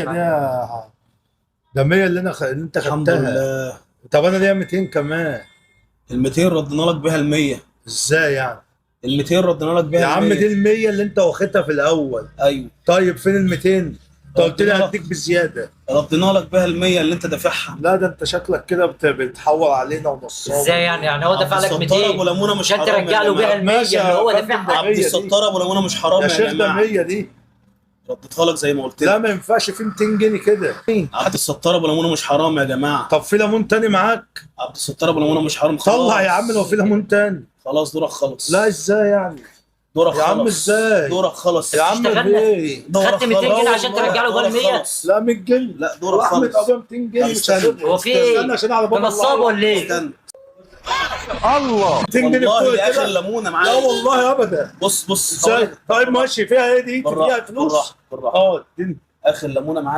ده 100 اللي انت الحمد خدتها. لله. طب انا ليا 200 كمان. ال 200 ردينا لك بيها ال 100. ازاي يعني؟ ال 200 ردينا لك بيها يا ال عم 100. دي ال 100 اللي انت واخدها في الاول. ايوه، طيب فين ال 200؟ انت قلت لي ردينا لك هديك بزياده. ردينا لك بيها ال 100 اللي انت دافعها. لا ده انت شكلك كده بتحور علينا ونصاب. ازاي يعني هو عبد دفع لك الستار ابو 200 لمونه مش عشان حرام ترجع يا له بيها جماعه. ال 100 ماشي اللي يا هو فندم، ده دافعها. عبد 100 دي. الستار ابو لمونه مش حرام يا يا شيخ ده جماعه. 100 دي. رديتها لك زي ما قلت لا لك. ما ينفعش في 200 جنيه كده. عبد الستار ابو لمونه مش حرام يا جماعه. طب في ليمون تاني معاك؟ عبد الستار ابو لمونه مش حرام خلاص. طلع يا عم لو في ليمون تاني. خلاص دورك خلص. لا ازاي يعني؟ دورك يا عم خلص. ازاي؟ دورك خلص يا عم اشتغلنا. ليه؟ دورك خدت 200 خلص. جنيه عشان ترجع له بقى ال 100. خلص. لا 100 جنيه. لا دورك واحمد خلص. ابويا 200 جنيه طب مش استنى. هاخدهم. هو في ايه؟ استنى عشان على باب ده نصاب الله. ولا ايه؟ استنى. الله 200 جنيه والله بتوع دي اخر كده؟ ليمونه لا معايا. والله ابدا. بص ازاي؟ طيب ماشي فيها ايه دي؟ فيها بالراحه فلوس؟ بالراحه بالراحه. اه اديني. اخر ليمونه معايا.